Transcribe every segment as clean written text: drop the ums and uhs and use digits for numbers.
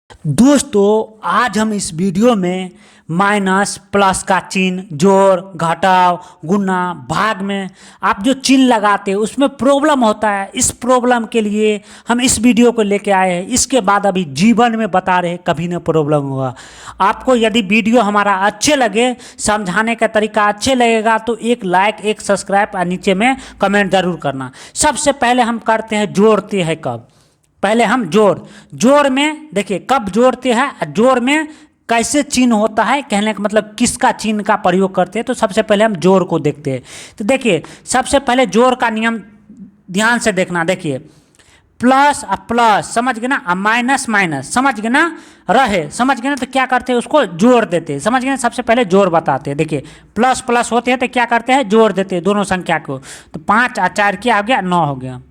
दोस्तों आज हम इस वीडियो में माइनस प्लस का चिन्ह, जोड़ घटाव गुणा भाग में आप जो चिन्ह लगाते हैं उसमें प्रॉब्लम होता है। इस प्रॉब्लम के लिए हम इस वीडियो को लेके आए हैं। इसके बाद अभी जीवन में बता रहे हैं कभी ना प्रॉब्लम होगा। आपको यदि वीडियो हमारा अच्छे लगे, समझाने का तरीका अच्छे लगेगा तो एक लाइक, एक सब्सक्राइब और नीचे में कमेंट जरूर करना। सबसे पहले हम करते हैं जोड़ते हैं कब। पहले हम जोड़ में देखिए कब जोड़ते हैं, जोड़ में कैसे चिन्ह होता है, कहने का मतलब किसका चिन्ह का प्रयोग करते हैं। तो सबसे पहले हम जोड़ को देखते हैं। तो देखिए सबसे पहले जोड़ का नियम ध्यान से देखना। देखिए प्लस और प्लस समझ गए ना, माइनस माइनस समझ गए ना, रहे समझ गए ना, तो क्या करते हैं उसको जोड़ देते हैं। समझ गए ना, सबसे पहले जोड़ बताते हैं। देखिए प्लस प्लस होते हैं तो क्या करते हैं, जोड़ देते हैं दोनों संख्या को। तो 5 और 4 क्या हो गया, 9 हो गया।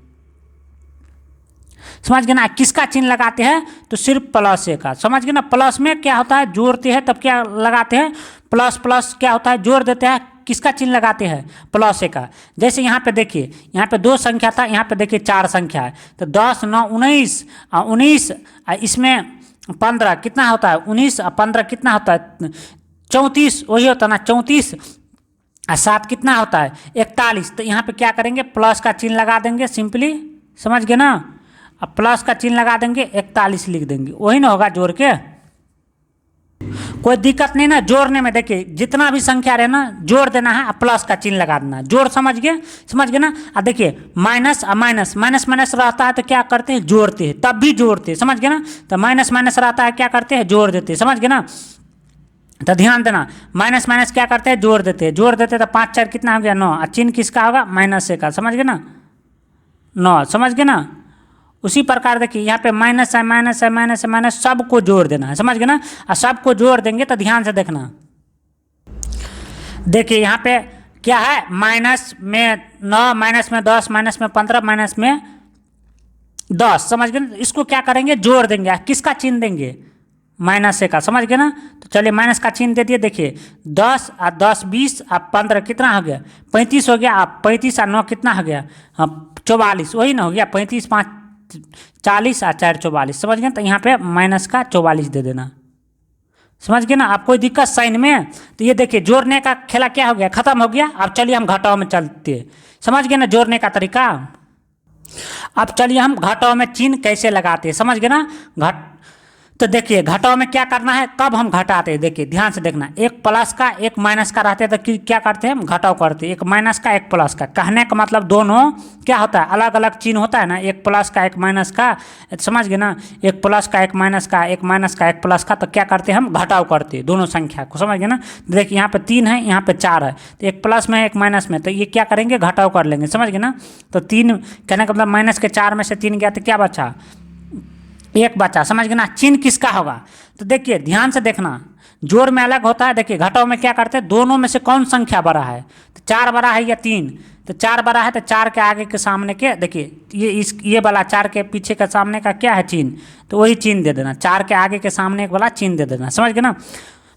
समझ गए ना, किसका चिन्ह लगाते हैं तो सिर्फ प्लस का। समझ गए ना, प्लस में क्या होता है, जोड़ते हैं तब क्या लगाते हैं, प्लस प्लस क्या होता है, जोड़ देते हैं, किसका चिन्ह लगाते हैं, प्लस का। जैसे यहाँ पे देखिए, यहाँ पे 2 संख्या था, यहाँ पे देखिए 4 संख्या है। तो 10 9 19 19 इसमें 15 कितना होता है, 19 और 15 कितना होता है, 34 वही होता है ना, 34 और 7 कितना होता है, 41। तो यहाँ पे क्या करेंगे, प्लस का चिन्ह लगा देंगे सिंपली। समझ गए ना, अब प्लस का चिन्ह लगा देंगे, 41 लिख देंगे, वही ना होगा जोड़ के। कोई दिक्कत नहीं ना जोड़ने में। देखिए जितना भी संख्या रहे ना, जोड़ देना है, प्लस का चिन्ह लगा देना। जोड़ समझ गए ना। अब देखिए माइनस और माइनस, माइनस माइनस रहता है तो क्या करते हैं, जोड़ते हैं, तब भी जोड़ते हैं। समझ गए ना, तो माइनस माइनस रहता है क्या करते हैं, जोड़ देते हैं। समझ गए ना, तो ध्यान देना, माइनस माइनस क्या करते हैं, जोड़ देते हैं। जोड़ देते तो 5 4 कितना हो गया, 9। और चिन्ह किसका होगा, माइनस का। समझ गए ना, 9। समझ गए ना, उसी प्रकार देखिए यहाँ पे माइनस है, माइनस है, माइनस है, माइनस, सबको जोड़ देना है। समझ गए ना, और सबको जोड़ देंगे तो ध्यान से देखना। देखिए यहाँ पे क्या है, माइनस में 9, माइनस में 10, माइनस में 15, माइनस में 10। समझ गए ना, इसको क्या करेंगे, जोड़ देंगे। किसका चिन्ह देंगे, माइनस का। समझ गए ना, तो चलिए माइनस का चिन्ह दे दिए। देखिए 10 और 10 20 और 15 कितना हो गया, 35 हो गया। आप 35 और 9 कितना हो गया, 44, वही ना हो गया। 35 5 40 और 4 44। समझ गए, तो यहाँ पे माइनस का 44 दे देना। समझ गए ना, आप कोई दिक्कत साइन में। तो ये देखिए जोड़ने का खेला क्या हो गया, खत्म हो गया। अब चलिए हम घटाव में चलते हैं। समझ गए ना जोड़ने का तरीका। अब चलिए हम घटाव में चिन्ह कैसे लगाते हैं। समझ गए ना, तो देखिए घटाव में क्या करना है, कब हम घटाते हैं, देखिए ध्यान से देखना। एक प्लस का एक माइनस का रहते हैं तो क्या करते हैं, हम घटाव करते हैं। एक माइनस का एक प्लस का, कहने का मतलब दोनों क्या होता है, अलग अलग चिन्ह होता है ना, एक प्लस का एक माइनस का। समझ गए ना, एक प्लस का एक माइनस का, एक माइनस का एक प्लस का। तो क्या करते हैं, हम घटाव करते हैं दोनों संख्या को। समझ गए ना, देखिए यहाँ पे 3 है, यहाँ पे 4 है, तो एक प्लस में एक माइनस में, तो ये क्या करेंगे, घटाव कर लेंगे। समझ गए ना, तो 3 कहने का मतलब माइनस के 4 में से 3 गया तो क्या बचा, 1 बचा। समझ गए ना, चिन्ह किसका होगा। तो देखिए ध्यान से देखना, जोड़ में अलग होता है। देखिए घटाव में क्या करते हैं, दोनों में से कौन संख्या बड़ा है, तो 4 बड़ा है या 3, तो 4 बड़ा है, तो 4 के आगे के सामने के देखिए ये वाला 4 के पीछे का सामने का क्या है, चिन्ह, तो वही चिन्ह दे देना। 4 के आगे के सामने एक वाला चिन्ह दे देना। समझ गए ना,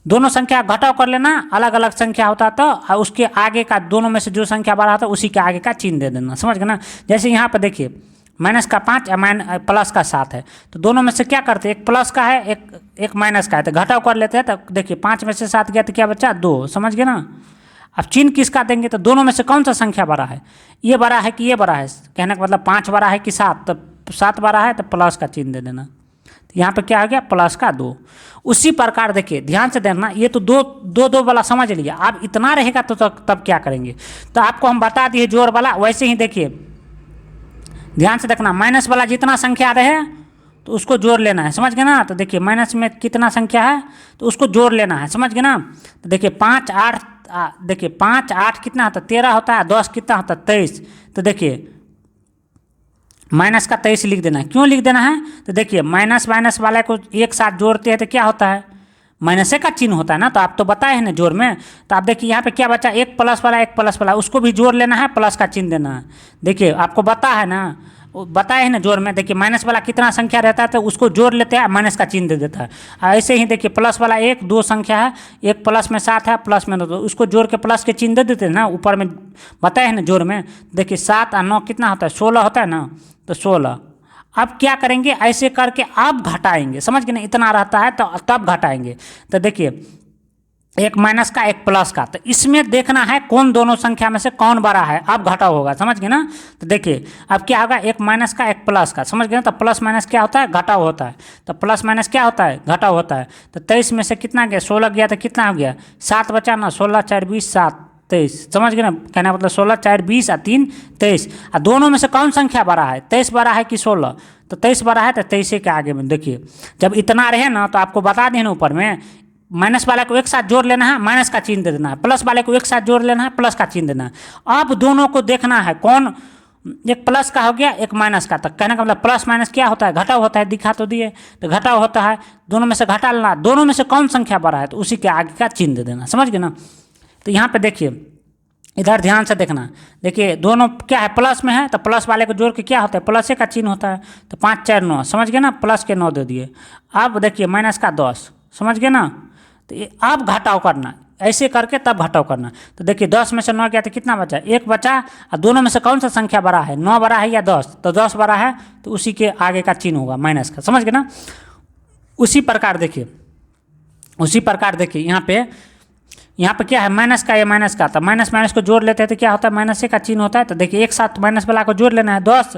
दोनों संख्या घटाव कर लेना, अलग अलग संख्या होता तो उसके आगे का, दोनों में से जो संख्या बड़ा होता उसी के आगे का चिन्ह दे देना। समझ गए ना, जैसे यहाँ पर देखिए माइनस का 5 या प्लस का 7 है, तो दोनों में से क्या करते हैं, एक प्लस का है, एक माइनस का है, तो घटाव कर लेते हैं। तो देखिए 5 में से 7 गया तो क्या बचा, 2। समझ गए ना, अब चिन्ह किसका देंगे, तो दोनों में से कौन सा संख्या बड़ा है, ये बड़ा है कि ये बड़ा है, कहने का मतलब 5 बड़ा है कि 7, तो 7 बड़ा है तो प्लस का चिन्ह दे देना। तो यहाँ पे क्या हो गया, प्लस का 2। उसी प्रकार देखिए ध्यान से देखना, ये तो दो वाला समझ लिया। अब इतना रहेगा तो तब क्या करेंगे, तो आपको हम बता दिए जोड़ वाला। वैसे ही देखिए ध्यान से देखना, माइनस वाला जितना संख्या रहे तो उसको जोड़ लेना है। समझ गए ना, तो देखिए माइनस में कितना संख्या है तो उसको जोड़ लेना है। समझ गए ना, तो देखिए 5 8, देखिए 5 8 कितना होता है, 13 होता है, 10 कितना होता है, 23। तो देखिए माइनस का 23 लिख देना है। क्यों लिख देना है, तो देखिए माइनस माइनस वाले को एक साथ जोड़ते हैं तो क्या होता है, माइनस का चिन्ह होता है ना, तो आप तो बताए हैं ना जोड़ में। तो आप देखिए यहाँ पे क्या बचा, एक प्लस वाला उसको भी जोड़ लेना है, प्लस का चिन्ह देना है। देखिए आपको बता है ना, बताए हैं ना जोड़ में। देखिए माइनस वाला कितना संख्या रहता है तो उसको जोड़ लेते हैं, माइनस का चिन्ह दे देता है। ऐसे ही देखिए प्लस वाला 1 2 संख्या है, एक प्लस में 7 है, प्लस में 2, तो उसको जोड़ के प्लस के चिन्ह दे देते हैं ना, ऊपर में बताए हैं ना जोड़ में। देखिए 7 और 9 कितना होता है, 16 होता है ना, तो 16 अब क्या करेंगे, ऐसे करके अब घटाएंगे, समझ गए ना, इतना रहता है तो तब घटाएंगे। तो देखिए एक माइनस का एक प्लस का, तो इसमें देखना है कौन दोनों संख्या में से कौन बड़ा है, अब घटाव होगा, समझ गए ना। तो देखिए अब क्या होगा, एक माइनस का एक प्लस का, समझ गए ना। तो प्लस माइनस क्या होता है, घटाव होता है। तो प्लस माइनस क्या होता है, घटाव होता है। तो 23 में से कितना गया, 16 गया, तो कितना हो गया, 7 बचा ना, 16 4 20 7 23, समझ गए ना। कहना मतलब 16 4 20 और 3 23, और दोनों में से कौन संख्या बड़ा है, 23 बड़ा है कि 16, तो 23 बड़ा है, तो 23 के आगे में देखिए जब इतना रहे ना, तो आपको बता दें ना ऊपर में, माइनस वाला को एक साथ जोड़ लेना है, माइनस का चिन्ह दे देना है, प्लस वाले को एक साथ जोड़ लेना है, प्लस का चिन्ह देना है। अब दोनों को देखना है कौन, एक प्लस का हो गया एक माइनस का, तो कहने का मतलब प्लस माइनस क्या होता है, घटाव होता है, दिखा तो दिए, तो घटाव होता है, दोनों में से घटा लेना, दोनों में से कौन संख्या बड़ा है तो उसी के आगे का चिन्ह दे देना, समझ गए ना। तो यहाँ पे देखिए इधर ध्यान से देखना, देखिए दोनों क्या है, प्लस में है, तो प्लस वाले को जोड़ के क्या होता है, प्लस का चिन्ह होता है, तो 5 4 9, समझ गए ना, प्लस के 9 दे दिए। अब देखिए माइनस का 10, समझ गए ना। तो अब घटाव करना, ऐसे करके तब घटाव करना। तो देखिए 10 में से 9 गया तो कितना बचा, 1 बचा, और दोनों में से कौन सा संख्या बड़ा है, 9 बड़ा है या 10, तो 10 बड़ा है, तो उसी के आगे का चिन्ह होगा माइनस का, समझ गए ना। उसी प्रकार देखिए, उसी प्रकार देखिए यहाँ पे क्या है, माइनस का या माइनस का, तो माइनस माइनस को जोड़ लेते हैं तो क्या होता है, माइनस का चिन्ह होता है। तो देखिए एक साथ माइनस वाला को जोड़ लेना है, 10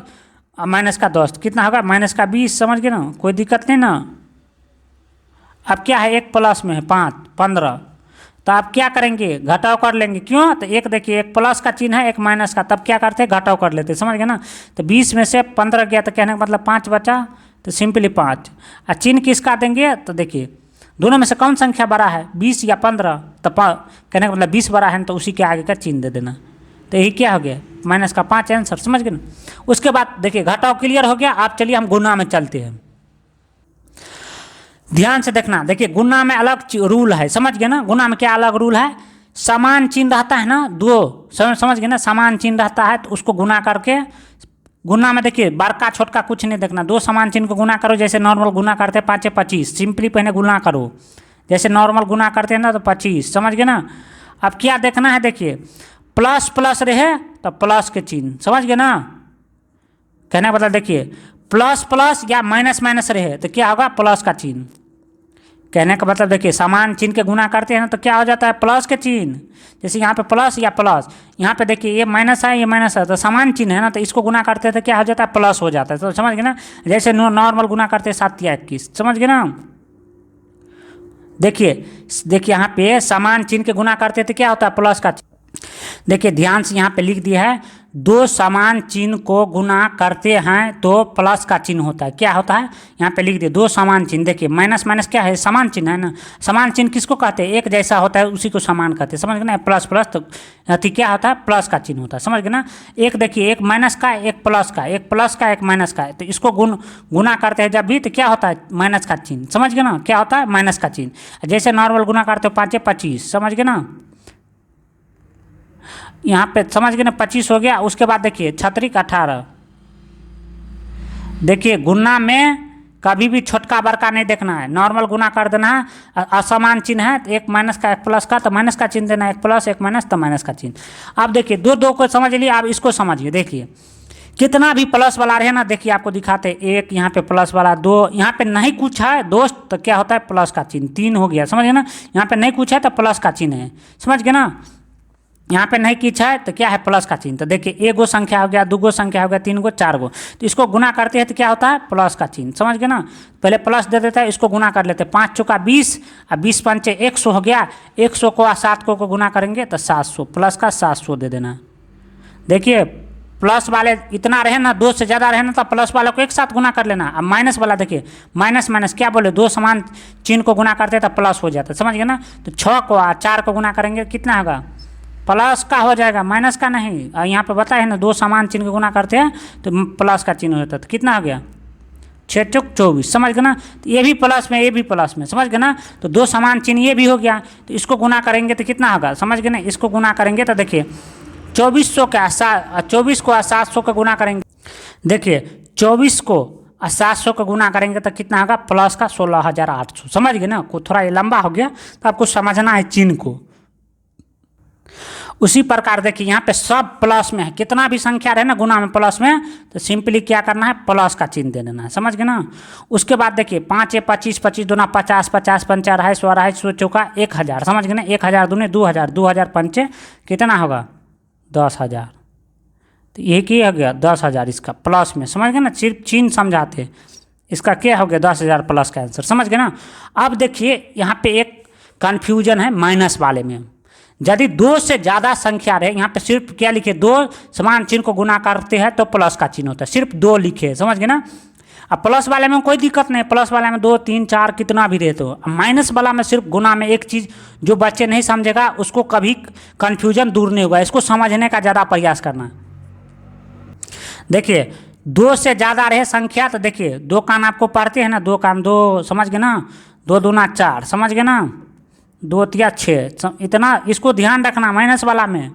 और माइनस का 10, कितना होगा, माइनस का 20, समझ गए ना, कोई दिक्कत नहीं ना। अब क्या है, एक प्लस में है 5 15, तो आप क्या करेंगे, घटाव कर लेंगे, क्यों, तो एक देखिए एक प्लस का चिन्ह है एक माइनस का, तब क्या करते हैं, घटाव कर लेते हैं, समझ गए ना। तो 20 में से 15 गया, तो कहने का मतलब 5 बचा, तो सिंपली 5, और चिन्ह किसका देंगे, तो देखिए दोनों में से कौन संख्या बड़ा है, 20 या 15, तो कहने का मतलब 20 बड़ा है, तो उसी के आगे का चिन्ह दे देना। तो यही क्या हो गया, माइनस का 5 आंसर, समझ गए ना। उसके बाद देखिए घटाव क्लियर हो गया, आप चलिए हम गुणा में चलते हैं। ध्यान से देखना, देखिए गुणा में अलग रूल है, समझ गए ना। गुणा में क्या अलग रूल है, समान चिन्ह रहता है ना, दो समझ गए ना, समान चिन्ह रहता है तो उसको गुणा करके, गुणा में देखिए बड़का छोटका कुछ नहीं देखना, दो समान चिन्ह को गुणा करो, जैसे नॉर्मल गुणा करते हैं 5 25, सिंपली पहले गुणा करो, जैसे नॉर्मल गुणा करते हैं ना तो 25, समझ गए ना। अब क्या देखना है, देखिए प्लस प्लस रहे तो प्लस के चिन्ह, समझ गए ना। कहने का मतलब देखिए प्लस प्लस या माइनस माइनस रहे तो क्या होगा, प्लस का चिन्ह। कहने का मतलब देखिए समान चिन्ह के गुणा करते हैं ना तो क्या हो जाता है, प्लस के चिन्ह, जैसे यहाँ पे प्लस या प्लस, यहाँ पे देखिए ये माइनस है ये माइनस है, तो समान चिन्ह है ना, तो इसको गुणा करते हैं तो क्या हो जाता है, प्लस हो जाता है, तो समझ गए ना। जैसे नॉर्मल गुणा करते हैं 7 या 21, समझ गए ना। देखिए यहाँ पे समान चिन्ह के गुणा करते हैं तो क्या होता है, प्लस का। देखिए ध्यान से यहाँ पे लिख दिया है, दो समान चिन्ह को गुणा करते हैं तो प्लस का चिन्ह होता है, क्या होता है, यहाँ पे लिख दिए दो समान चिन्ह। देखिए माइनस माइनस क्या है, समान चिन्ह है ना, समान चिन्ह किसको कहते हैं, एक जैसा होता है उसी को समान कहते हैं, समझ गए ना। प्लस प्लस तो अति क्या होता है, प्लस का चिन्ह होता है, समझ गए ना। एक देखिए एक माइनस का एक प्लस का, एक प्लस का एक माइनस का, तो इसको गुणा करते हैं जब भी तो क्या होता है, माइनस का चिन्ह, समझ गए ना, क्या होता है, माइनस का चिन्ह। जैसे नॉर्मल गुणा करते हो 5 25, समझ गए ना, यहाँ पे समझ गए ना 25 हो गया। उसके बाद देखिए 36 18, देखिए गुणा में कभी भी छोटका बड़का नहीं देखना है, नॉर्मल गुणा कर देना है, असमान चिन्ह है, एक माइनस का एक प्लस का तो माइनस का चिन्ह देना है, एक प्लस एक माइनस तो माइनस का चिन्ह। अब देखिए दो दो को समझ लिए, आप इसको समझिए, देखिए कितना भी प्लस वाला रहे ना, देखिए आपको दिखाते एक यहाँ पे प्लस वाला, दो यहाँ पे नहीं कुछ है दोस्त तो क्या होता है, प्लस का चिन्ह, 3 हो गया, समझ गए ना। यहाँ पे नहीं कुछ है तो प्लस का चिन्ह है, समझ गए ना। यहाँ पे नहीं कुछ है तो क्या है, प्लस का चिन्ह। तो देखिए एक गो संख्या हो गया, दो गो संख्या हो गया, 3 गो 4 गो, तो इसको गुना करते हैं तो क्या होता है, प्लस का चिन्ह, समझ गए ना। पहले प्लस दे देता है, इसको गुना कर लेते हैं, 5 चौका 20 और 20 पंचे 100 हो गया, 100 को 7 को गुना करेंगे तो 700, प्लस का 700 दे देना। देखिए प्लस वाले इतना रहे ना, 2 से ज़्यादा रहे ना तो प्लस वाले को एक साथ गुना कर लेना। अब माइनस वाला देखिए माइनस माइनस क्या बोले, दो समान चिन्ह को गुना करते तो प्लस हो जाता, समझ गए ना। तो 6 को 4 को गुना करेंगे कितना होगा, प्लस का हो जाएगा, माइनस का नहीं। और यहाँ पे बताए ना दो समान चिन्ह को गुना करते हैं तो प्लस का चिन्ह होता है, तो कितना हो गया 6 चौक 24, समझ गए ना। तो ये भी प्लस में ये भी प्लस में, समझ गए ना। तो दो समान चिन्ह ये भी हो गया, तो इसको गुना करेंगे तो कितना होगा, समझ गए ना। इसको गुना करेंगे तो देखिए 2400 का 24 को 700 का गुना करेंगे, देखिए 24 को 700 का गुना करेंगे तो कितना होगा, प्लस का 16,800, समझ गए ना। को थोड़ा ये लंबा हो गया तो आपको समझना है चिन्ह को। उसी प्रकार देखिए यहाँ पे सब प्लस में है, कितना भी संख्या रहे ना गुना में प्लस में, तो सिंपली क्या करना है, प्लस का चिन्ह दे देना है, समझ गए ना। उसके बाद देखिए 5 या 25, 25 दूना 50, 50 पंचा 250, 250 चौका 1000, समझ गए ना। 1000 दूने 2000, 2000 पंचे कितना होगा 10,000, तो ये क्या हो गया 10,000 इसका प्लस में, समझ गए ना। सिर्फ चिन्ह समझाते, इसका क्या हो गया 10,000 प्लस का आंसर, समझ गए ना। अब देखिए यहाँ पे एक कन्फ्यूजन है माइनस वाले में, यदि 2 से ज़्यादा संख्या रहे, यहाँ पे सिर्फ क्या लिखे, 2 समान चिन्ह को गुना करते हैं तो प्लस का चिन्ह होता है, सिर्फ 2 लिखे, समझ गए ना। अब प्लस वाले में कोई दिक्कत नहीं, प्लस वाले में 2, 3, 4 कितना भी रहे तो। माइनस वाला में सिर्फ गुना में एक चीज़ जो बच्चे नहीं समझेगा उसको कभी कन्फ्यूजन दूर नहीं होगा, इसको समझने का ज़्यादा प्रयास करना। देखिए 2 से ज़्यादा रहे संख्या, तो देखिए 2 कान आपको पढ़ते हैं ना, 2 कान 2, समझ गए ना, 2 दूना 4, समझ गए ना, 2 तिया 6, इतना इसको ध्यान रखना माइनस वाला में,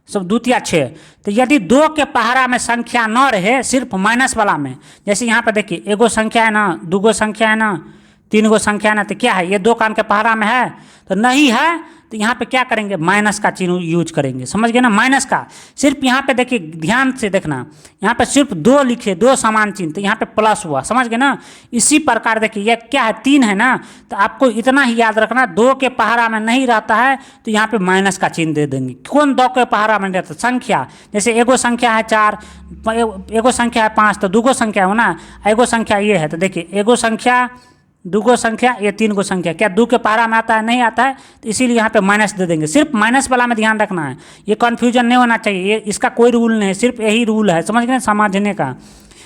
सब 2 तिया 6। तो यदि 2 के पहाड़ा में संख्या न रहे, सिर्फ माइनस वाला में, जैसे यहाँ पे देखिए एगो संख्या है ना, 2 गो संख्या है ना, 3 गो संख्या है ना, तो क्या है ये 2 कान के पहाड़ा में है, तो नहीं है, तो यहाँ पे क्या करेंगे माइनस का चिन्ह यूज करेंगे, समझ गए ना। माइनस का सिर्फ यहाँ पे देखिए ध्यान से देखना, यहाँ पे सिर्फ 2 लिखे, 2 समान चिन्ह, तो यहाँ पे प्लस हुआ, समझ गए ना। इसी प्रकार देखिए ये क्या है 3 है ना, तो आपको इतना ही याद रखना, 2 के पहाड़ा में नहीं रहता है तो यहाँ पे माइनस का चिन्ह दे देंगे। कौन 2 के पहाड़ा में रहता है, संख्या, जैसे एगो संख्या है 4, एगो संख्या है 5, तो 2 गो संख्या हो ना, एगो संख्या ये है, तो देखिए एगो संख्या, 2 गो संख्या, ये 3 गो संख्या, क्या 2 के पहाड़ा में आता है, नहीं आता है, तो इसीलिए यहाँ पे माइनस दे देंगे। सिर्फ माइनस वाला में ध्यान रखना है, ये कन्फ्यूजन नहीं होना चाहिए, ये इसका कोई रूल नहीं है, सिर्फ यही रूल है, समझ गए समझने का।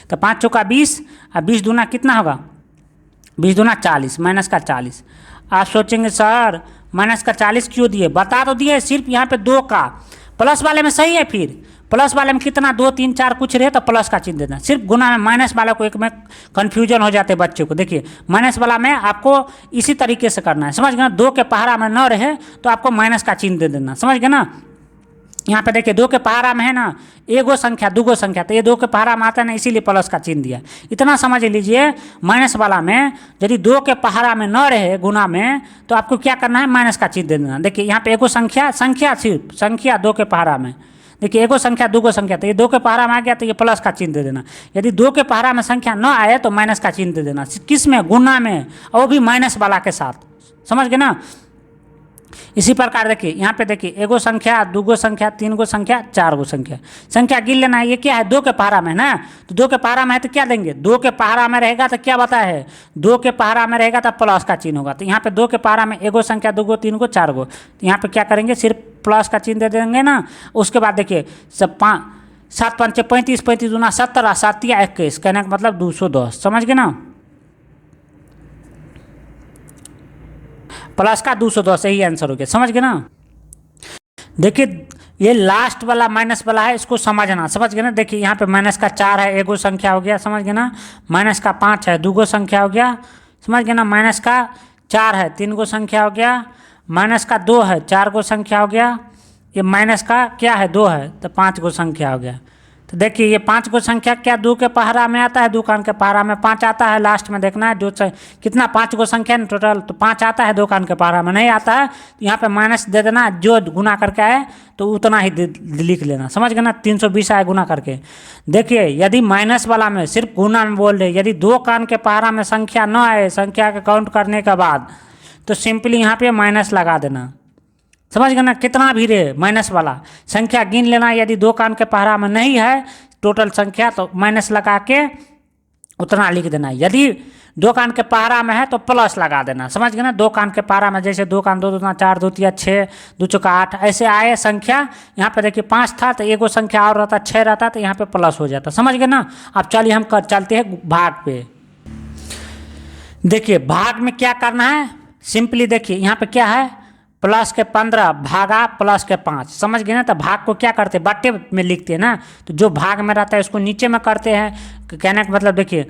तो 5 चौका 20, और 20 दूना कितना होगा, 20 दूना 40, माइनस का 40। आप सोचेंगे सर माइनस का 40 क्यों दिए, बता तो दिए, सिर्फ यहाँ पे 2 का, प्लस वाले में सही है, फिर प्लस वाले में कितना 2, 3, 4 कुछ रहे तो प्लस का चिन्ह देना, सिर्फ गुना में माइनस वाला को एक में कन्फ्यूजन हो जाते बच्चों को। देखिए माइनस वाला में आपको इसी तरीके से करना है, समझ गए ना। 2 के पहाड़ा में न रहे तो आपको माइनस का चिन्ह दे देना, समझ गए ना। यहाँ पे देखिए 2 के पहाड़ा में है ना, एगो संख्या 2 गो संख्या, तो ये 2 के पहाड़ा में आता है ना, इसीलिए प्लस का चिन्ह दिया। इतना समझ लीजिए, माइनस वाला में यदि 2 के पहाड़ा में न रहे गुना में, तो आपको क्या करना है माइनस का चिन्ह दे देना। देखिए यहाँ पे एगो संख्या, सिर्फ संख्या 2 के पहाड़ा में, देखिए एगो संख्या 2 गो संख्या, तो ये 2 के पहाड़ा में आ गया तो ये प्लस का चिन्ह दे देना। यदि 2 के पहाड़ा में संख्या न आए तो माइनस का चिन्ह दे देना, किस में, गुना में, और वो भी माइनस वाला के साथ, समझ गए ना। इसी प्रकार देखिए यहाँ पे देखिए एगो संख्या, 2 गो संख्या, 3 गो संख्या, 4 गो संख्या गिन लेना है। ये क्या है 2 के पहाड़ा में ना, तो 2 के पहाड़ा में है तो क्या देंगे, 2 के पहाड़ा में रहेगा तो क्या बताया है, 2 के पहाड़ा में रहेगा तो प्लस का चिन्ह होगा। तो यहाँ पे 2 के पहाड़ा में एगो संख्या, 2 गो, 3 गो, 4 गो, तो यहाँ पे क्या करेंगे सिर्फ प्लस का चिन्ह दे देंगे ना। उसके बाद देखिए सब 7 पंचे 35, 35 दूना 70, 7 या 21, कहने का मतलब 210, समझ गए ना। प्लस का 210 यही आंसर हो गया, समझ गए ना। देखिए ये लास्ट वाला माइनस वाला है, इसको समझना, समझ गए ना। देखिए यहाँ पे माइनस का 4 है, एगो संख्या हो गया, समझ गए ना। माइनस का 5 है, 2 गो संख्या हो गया, समझ गए ना। माइनस का 4 है, 3 गो संख्या हो गया। माइनस का 2 है, 4 गो संख्या हो गया। ये माइनस का क्या है 2 है, तो 5 गो संख्या हो गया। तो देखिए ये 5 गो संख्या क्या 2 के पहाड़ा में आता है, 2 कान के पहाड़ा में 5 आता है, लास्ट में देखना है जो कितना 5 गो संख्या है टोटल, तो 5 आता है, 2 कान के पहाड़ा में नहीं आता है, तो यहाँ पे माइनस दे देना, जो गुना करके आए तो उतना ही लिख लेना, समझ गए ना। 320 आए गुना करके। देखिए यदि माइनस वाला में सिर्फ गुना में बोल रहे, यदि 2 कान के पहाड़ा में संख्या न आए, संख्या के काउंट करने के बाद, तो सिंपली यहाँ पे माइनस लगा देना, समझ गए ना। कितना भी रहे माइनस वाला संख्या गिन लेना, यदि 2 कान के पहाड़ा में नहीं है टोटल संख्या तो माइनस लगा के उतना लिख देना। यदि 2 कान के पहाड़ा में है तो प्लस लगा देना, समझ गए ना। 2 कान के पहाड़ा में जैसे 2 कान 2 दूना 4, 2 तिया 6, 2 चौका 8, ऐसे आए संख्या। यहाँ पे देखिए 5 था तो एगो संख्या और रहता 6 रहता तो यहाँ पे प्लस हो जाता, समझ गए ना। अब चलिए हम चलते हैं भाग पे। देखिए भाग में क्या करना है, सिंपली देखिए यहाँ पे क्या है, प्लस के 15 भागा प्लस के 5, समझ गए ना। तो भाग को क्या करते हैं, बट्टे में लिखते हैं ना, तो जो भाग में रहता है उसको नीचे में करते हैं। कहने का मतलब देखिए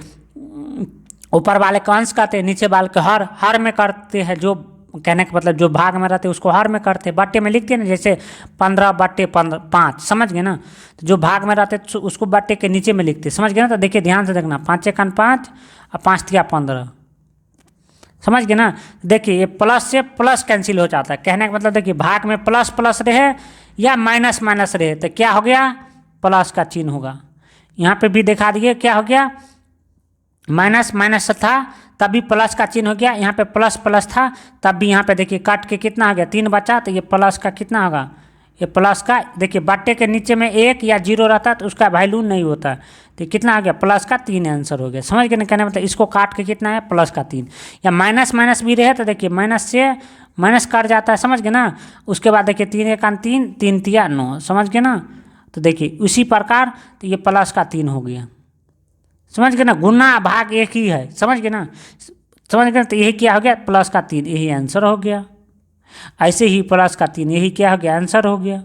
ऊपर वाले का अंश करते हैं, नीचे वाले के हर में करते हैं। जो कहने का मतलब जो भाग में रहते हैं उसको हर में करते हैं, बट्टे में लिखते हैं ना, जैसे 15/5, समझ गए ना। तो जो भाग में रहते हैं उसको बट्टे के नीचे में लिखते हैं, समझ गए ना। तो देखिए ध्यान से देखना, 5 1 5 और 5 3 15, समझ गए ना। देखिए ये प्लस से प्लस कैंसिल हो जाता है, कहने का मतलब देखिए भाग में प्लस प्लस रहे या माइनस माइनस रहे तो क्या हो गया, प्लस का चिन्ह होगा। यहाँ पे भी दिखा दिए क्या हो गया, माइनस माइनस था तभी प्लस का चिन्ह हो गया, यहाँ पे प्लस प्लस था तब भी यहाँ पे देखिए काट के कितना हो गया 3 बचा, तो ये प्लस का कितना होगा, ये प्लस का देखिए बट्टे के नीचे में 1 या 0 रहता तो उसका वैल्यू नहीं होता, तो कितना आ गया प्लस का 3 आंसर हो गया। समझ गए ना, कहने मतलब इसको काट के कितना है प्लस का 3, या माइनस माइनस भी रहे तो देखिए माइनस से माइनस कट जाता है, समझ गए ना। उसके बाद देखिए 3 1 3, 3 3 9, समझ गए ना। तो देखिए उसी प्रकार तो ये प्लस का 3 हो गया, समझ गए ना, गुना भाग एक ही है, समझ गए ना, समझ गए। तो यही क्या हो गया प्लस का 3, यही आंसर हो गया। ऐसे ही प्लस का 3 यही क्या हो गया आंसर हो गया।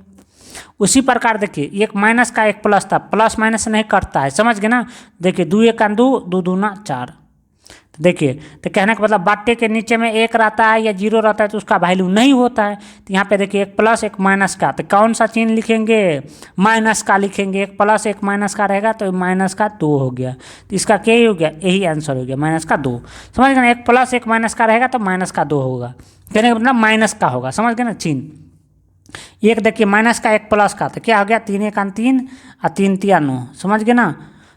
उसी प्रकार देखिए एक माइनस का एक प्लस था, प्लस माइनस नहीं कटता है, समझ गए ना। देखिए 2 1 2, 2 2 4, तो देखिए तो कहने का मतलब बट्टे के नीचे में 1 रहता है या 0 रहता है तो उसका वैल्यू नहीं होता है। तो यहाँ पे देखिए एक प्लस एक माइनस का, तो कौन सा चिन्ह लिखेंगे, माइनस का लिखेंगे, एक प्लस एक माइनस का रहेगा तो माइनस का 2 हो गया। तो इसका क्या ही हो गया, यही आंसर हो गया माइनस का 2। समझ गए ना, एक प्लस एक माइनस का रहेगा तो माइनस का 2 होगा, कहने का मतलब माइनस का होगा, समझ गए ना चिन्ह। एक देखिए माइनस का एक प्लस का, तो क्या हो गया 3 1 3 और 3 3 9, समझ गए ना।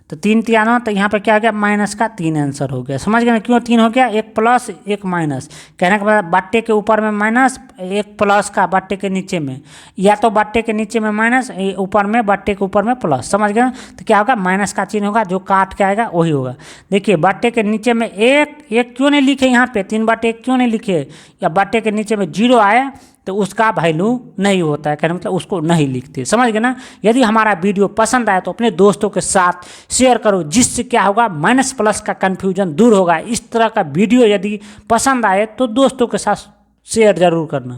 तो 3 3 9, तो यहाँ पे क्या हो गया माइनस का 3 आंसर हो गया, समझ गए ना। क्यों 3 हो गया, एक प्लस एक माइनस, कहने का मतलब बट्टे के ऊपर में माइनस, एक प्लस का बट्टे के नीचे में, या तो बट्टे के नीचे में माइनस ऊपर में बट्टे के ऊपर में प्लस, समझ गए ना। तो क्या होगा माइनस का चिन्ह होगा, जो काट के आएगा वही होगा। देखिए बट्टे के नीचे में एक क्यों नहीं लिखे, यहाँ पे 3/1 क्यों नहीं लिखे, या बट्टे के नीचे में 0 आए तो उसका वैल्यू नहीं होता है, कहने मतलब उसको नहीं लिखते, समझ गए ना। यदि हमारा वीडियो पसंद आए तो अपने दोस्तों के साथ शेयर करो, जिससे क्या होगा माइनस प्लस का कन्फ्यूजन दूर होगा। इस तरह का वीडियो यदि पसंद आए तो दोस्तों के साथ शेयर जरूर करना।